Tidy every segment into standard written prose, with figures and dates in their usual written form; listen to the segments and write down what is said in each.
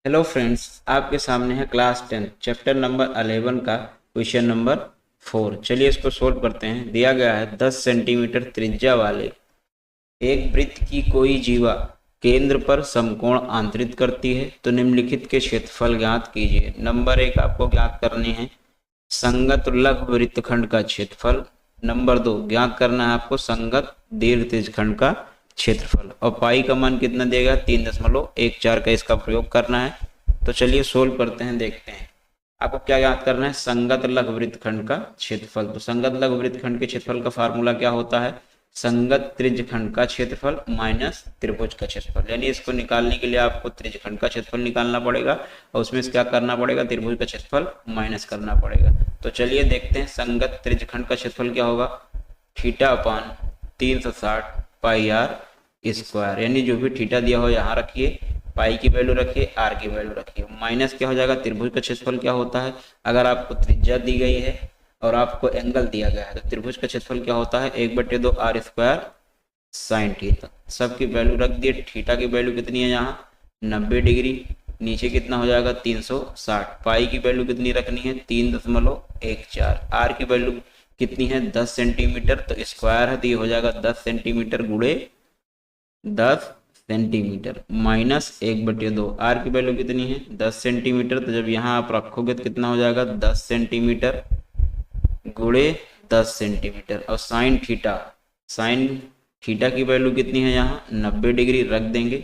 Hello friends, आपके सामने है क्लास 10 चैप्टर नंबर 11 का क्वेश्चन नंबर 4। चलिए इसको सोल्व करते हैं। दिया गया है 10 सेंटीमीटर त्रिज्या वाले एक वृत्त की कोई जीवा केंद्र पर समकोण आंतरित करती है तो निम्नलिखित के क्षेत्रफल ज्ञात कीजिए। नंबर 1 आपको ज्ञात करनी है संगत लघु वृत्तखंड का क्षेत्रफल। नंबर 2 ज्ञात करना है आपको संगत दीर्घ त्रिज्यखंड का क्षेत्रफल। और पाई का मान कितना देगा 3.14 का इसका प्रयोग करना है। तो चलिए सोल्व करते हैं, देखते हैं। आपको क्या ज्ञात करना है संगत लघु वृत्तखंड का क्षेत्रफल। तो संगत लघु वृत्तखंड के क्षेत्रफल का फार्मूला क्या होता है, संगत त्रिज्यखंड का क्षेत्रफल माइनस त्रिभुज का क्षेत्रफल। यानी इसको निकालने के लिए आपको त्रिज्यखंड का क्षेत्रफल निकालना पड़ेगा और उसमें क्या करना पड़ेगा, त्रिभुज का क्षेत्रफल माइनस करना पड़ेगा। तो चलिए देखते हैं संगत त्रिज्यखंड का क्षेत्रफल क्या होगा, theta upon 360 pi r square. यानी जो भी थीटा दिया हो यहाँ रखिए, पाई की वैल्यू रखिए, आर की वैल्यू रखिए। माइनस क्या हो जाएगा, त्रिभुज का क्षेत्रफल क्या होता है, अगर आपको त्रिज्या दी गई है और आपको एंगल दिया गया है तो त्रिभुज का क्षेत्रफल क्या होता है 1/2 आर स्क्वायर साइन थीटा। सबकी वैल्यू रख दिए। थीटा की वैल्यू कितनी है यहाँ 90 डिग्री, नीचे कितना हो जाएगा 360। पाई की वैल्यू कितनी रखनी है 3.14। आर की वैल्यू कितनी है 10 सेंटीमीटर, तो स्क्वायर है तो ये हो जाएगा 10 सेंटीमीटर गुणे 10 सेंटीमीटर माइनस 1/2। आर की वैल्यू कितनी है 10 सेंटीमीटर, तो जब यहाँ आप रखोगे तो कितना हो जाएगा 10 सेंटीमीटर गुणे 10 सेंटीमीटर। और साइन थीटा की वैल्यू कितनी है यहाँ 90 डिग्री रख देंगे।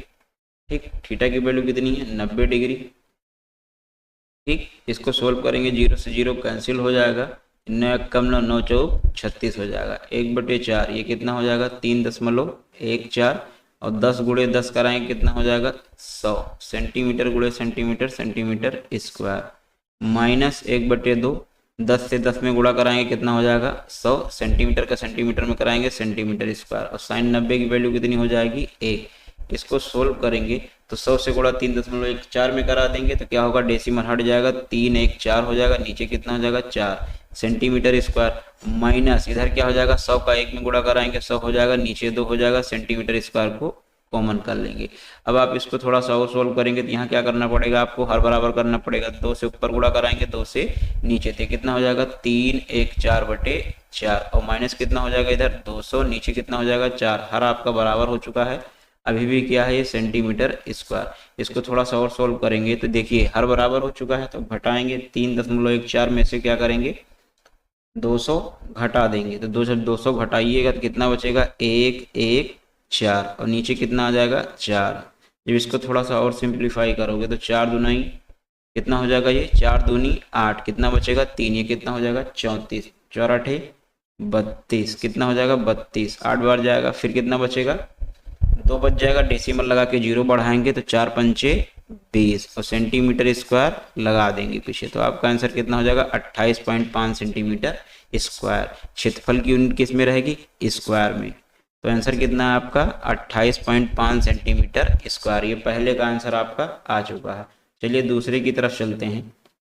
ठीक, थीटा की वैल्यू कितनी है 90 डिग्री। ठीक, इसको सोल्व करेंगे, 0 से 0 कैंसिल हो जाएगा, 9 कम 9 चौक 36 हो जाएगा। 1/4 ये कितना हो जाएगा 3.14 और 10 गुणे 10 कराएंगे कितना हो जाएगा 100 सेंटीमीटर गुणे सेंटीमीटर सेंटीमीटर स्क्वायर माइनस 1/2। 10 से 10 में गुणा कराएंगे कितना हो जाएगा 100 सेंटीमीटर का सेंटीमीटर में कराएंगे सेंटीमीटर स्क्वायर। और साइन 90 की वैल्यू कितनी हो जाएगी 1। इसको सोल्व करेंगे तो 100 से गुणा 3.14 में करा देंगे तो क्या होगा, डेसिमल हट जाएगा, 314 हो जाएगा, नीचे कितना हो जाएगा 4 सेंटीमीटर स्क्वायर माइनस इधर क्या हो जाएगा 100 का 1 में गुणा कराएंगे 100 हो जाएगा, नीचे 2 हो जाएगा, सेंटीमीटर स्क्वायर को कॉमन कर लेंगे। अब आप इसको थोड़ा सा और सोल्व करेंगे तो यहाँ क्या करना पड़ेगा, आपको हर बराबर करना पड़ेगा। 2 से ऊपर गुणा कराएंगे 2 से नीचे थे, कितना हो जाएगा 314/4 और माइनस कितना हो जाएगा इधर 200, नीचे कितना हो जाएगा 4। हर आपका बराबर हो चुका है, अभी भी क्या है ये सेंटीमीटर स्क्वायर। इसको थोड़ा सा और सोल्व करेंगे तो देखिए हर बराबर हो चुका है, तो घटाएंगे 3.14 में से क्या करेंगे 200 घटा देंगे, तो 200 घटाइएगा तो कितना बचेगा 114 और नीचे कितना आ जाएगा 4। जब इसको थोड़ा सा और सिंप्लीफाई करोगे तो 4 दूनी कितना हो जाएगा, ये 4 दूनी 8, कितना बचेगा 3, ये कितना हो जाएगा 34, 4 8 32, कितना हो जाएगा 32, 8 बार जाएगा, फिर कितना बचेगा 2 बच जाएगा। डेसिमल लगा के 0 बढ़ाएंगे तो 4 पंचे 20 और सेंटीमीटर स्क्वायर लगा देंगे पीछे, तो आपका आंसर कितना हो जाएगा 28.5 सेंटीमीटर स्क्वायर। क्षेत्रफल की यूनिट किस में रहेगी, स्क्वायर में। तो आंसर कितना है आपका 28.5 सेंटीमीटर स्क्वायर। ये पहले का आंसर आपका आ चुका है। चलिए दूसरे की तरफ चलते हैं।